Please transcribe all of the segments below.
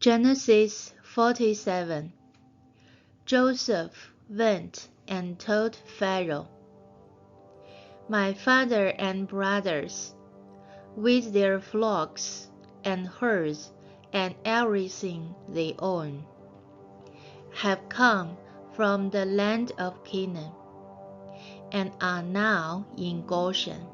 Genesis 47. Joseph went and told Pharaoh, "My father and brothers, with their flocks and herds and everything they own, have come from the land of Canaan, and are now in Goshen."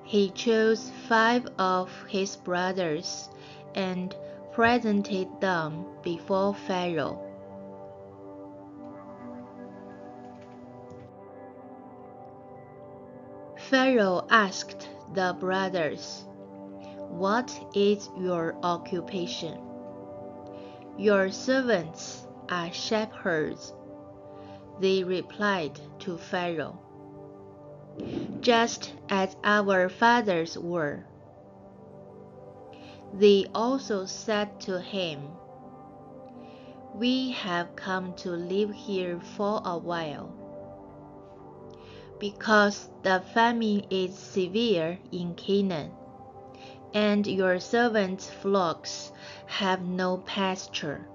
He chose 5 of his brothers and presented them before Pharaoh. Pharaoh asked the brothers, "What is your occupation?" "Your servants are shepherds," they replied to Pharaoh, "just as our fathers were." They also said to him, "We have come to live here for a while, because the famine is severe in Canaan, and your servants' flocks have no pasture.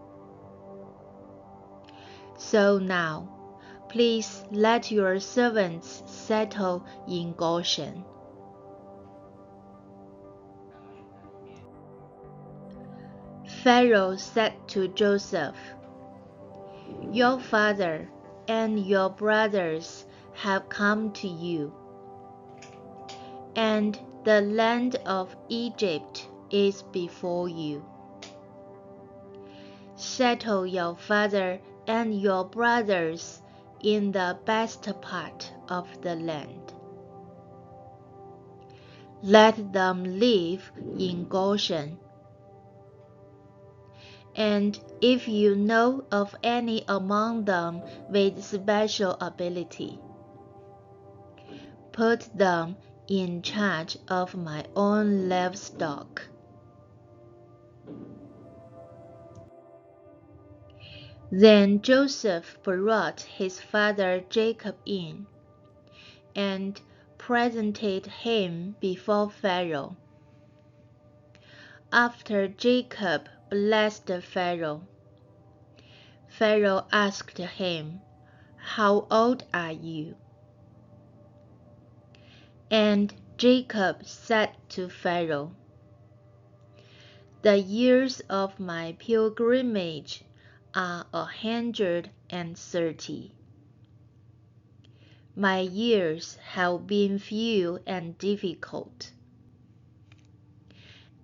So now, please let your servants settle in Goshen." Pharaoh said to Joseph, "Your father and your brothers have come to you, and the land of Egypt is before you. Settle your father and your brothers in the best part of the land. Let them live in Goshen. And if you know of any among them with special ability, put them in charge of my own livestock." Then Joseph brought his father Jacob in, and presented him before Pharaoh. After Jacob blessed Pharaoh, Pharaoh asked him, "How old are you?" And Jacob said to Pharaoh, "The years of my pilgrimage are 130. My years have been few and difficult,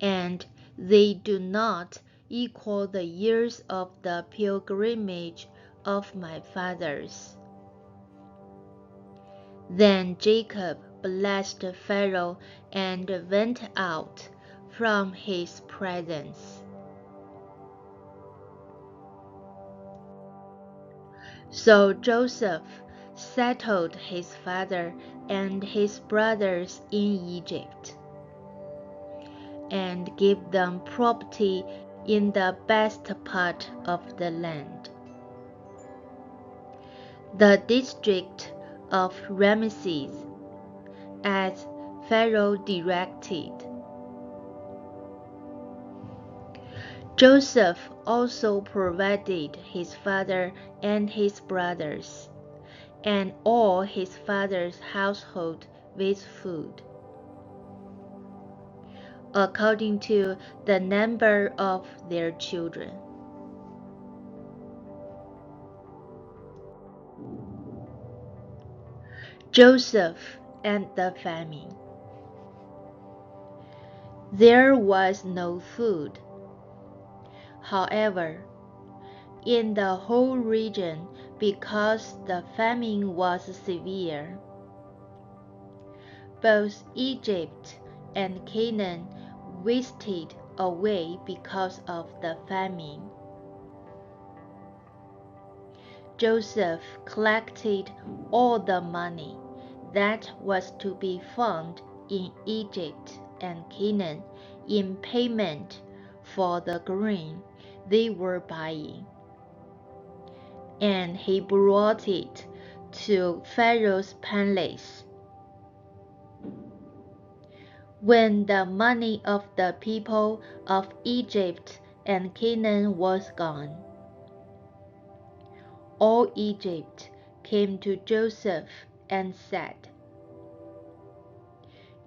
and they do not equal the years of the pilgrimage of my fathers." Then Jacob blessed Pharaoh and went out from his presence. So Joseph settled his father and his brothers in Egypt, and gave them property in the best part of the land, the district of Ramesses, as Pharaoh directed. Joseph also provided his father and his brothers, and all his father's household with food, according to the number of their children. Joseph and the famine. There was no food, however, in the whole region, because the famine was severe. Both Egypt and Canaan wasted away because of the famine. Joseph collected all the money that was to be found in Egypt and Canaan in payment for the grain they were buying, and he brought it to Pharaoh's palace. When the money of the people of Egypt and Canaan was gone, all Egypt came to Joseph and said,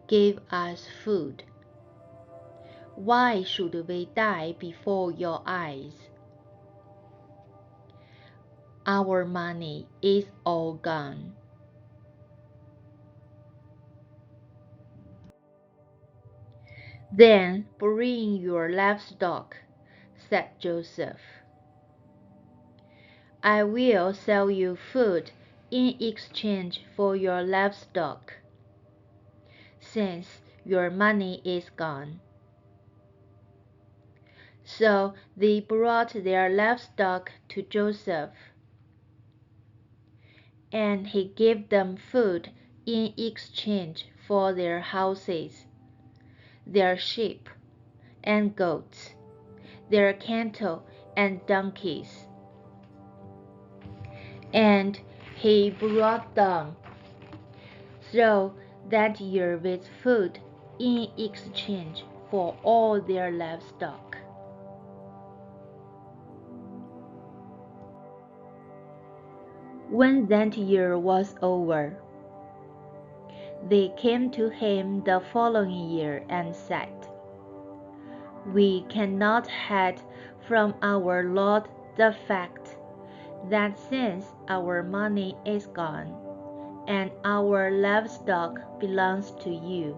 "Give us food. Why should we die before your eyes? Our money is all gone." "Then bring your livestock," said Joseph. "I will sell you food in exchange for your livestock, since your money is gone." So they brought their livestock to Joseph, and he gave them food in exchange for their houses, their sheep and goats, their cattle and donkeys. And he brought them through that year with food in exchange for all their livestock. When that year was over, they came to him the following year and said, "We cannot hide from our Lord the fact that since our money is gone, and our livestock belongs to you,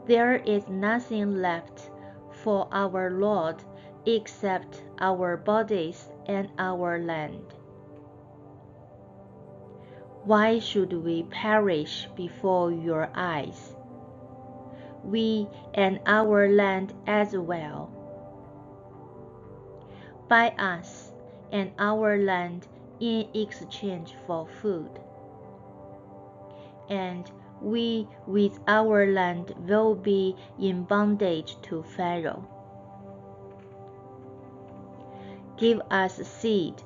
there is nothing left for our Lord except our bodies and our land. Why should we perish before your eyes, we and our land as well? Buy us and our land in exchange for food, and we with our land will be in bondage to Pharaoh. Give us seed,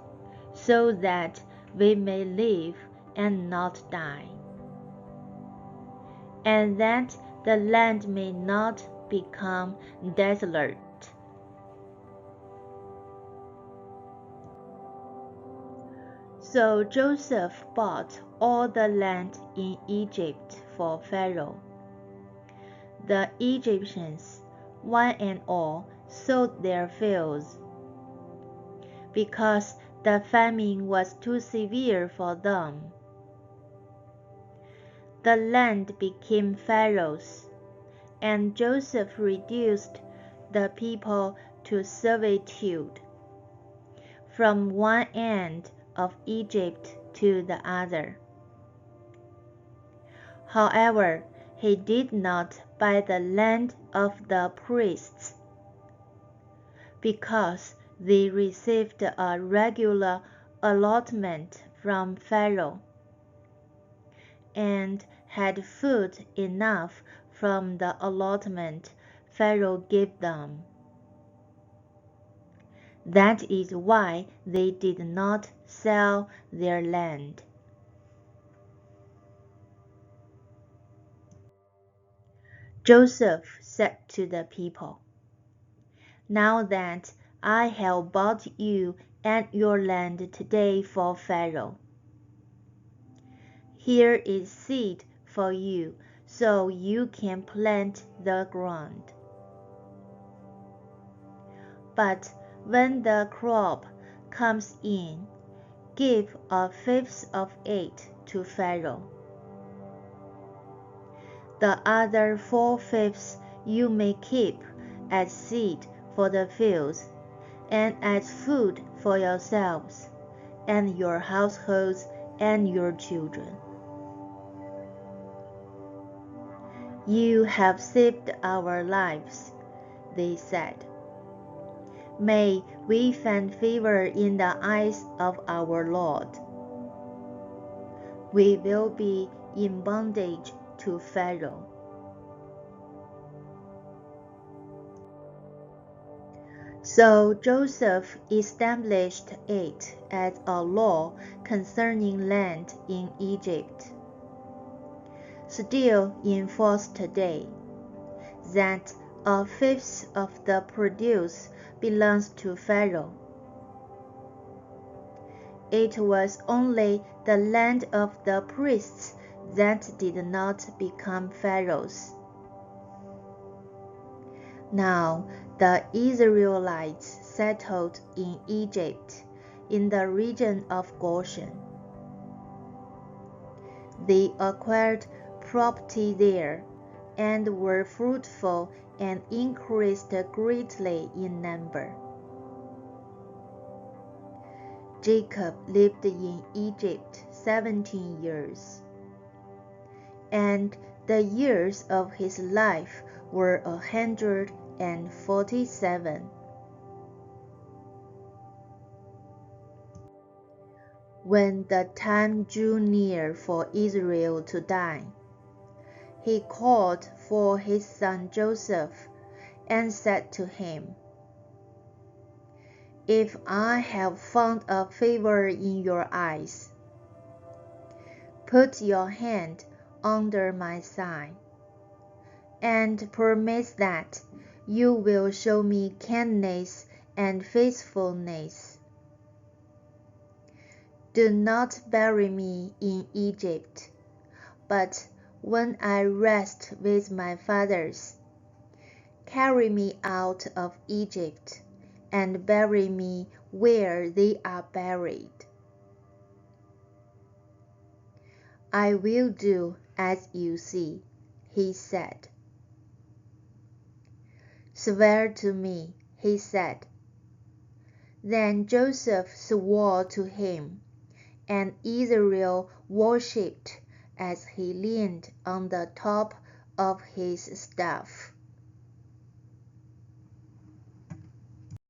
so that we may live and not die, and that the land may not become desolate." So Joseph bought all the land in Egypt for Pharaoh. The Egyptians, one and all, sold their fields, because the famine was too severe for them. The land became Pharaoh's, and Joseph reduced the people to servitude, from one end of Egypt to the other. However, he did not buy the land of the priests, because they received a regular allotment from Pharaoh, and had food enough from the allotment Pharaoh gave them. That is why they did not sell their land. Joseph said to the people, "Now that I have bought you and your land today for Pharaoh, here is seed for you, so you can plant the ground. But when the crop comes in, give a fifth of it to Pharaoh. The other 4/5 you may keep as seed for the fields, and as food for yourselves, and your households, and your children. You have saved our lives," they said. "May we find favor in the eyes of our Lord. We will be in bondage to Pharaoh." So Joseph established it as a law concerning land in Egypt, still in force today, that a fifth of the produce belongs to Pharaoh. It was only the land of the priests that did not become Pharaoh's. Now the Israelites settled in Egypt, in the region of Goshen. They acquired property there, and were fruitful and increased greatly in number. Jacob lived in Egypt 17 years, and the years of his life were 147. When the time drew near for Israel to die, he called for his son Joseph and said to him, "If I have found a favor in your eyes, put your hand under my thigh, and promise that you will show me kindness and faithfulness. Do not bury me in Egypt, but when I rest with my fathers, carry me out of Egypt, and bury me where they are buried." "I will do as you see," he said. "Swear to me," he said. Then Joseph swore to him, and Israel worshipped as he leaned on the top of his staff.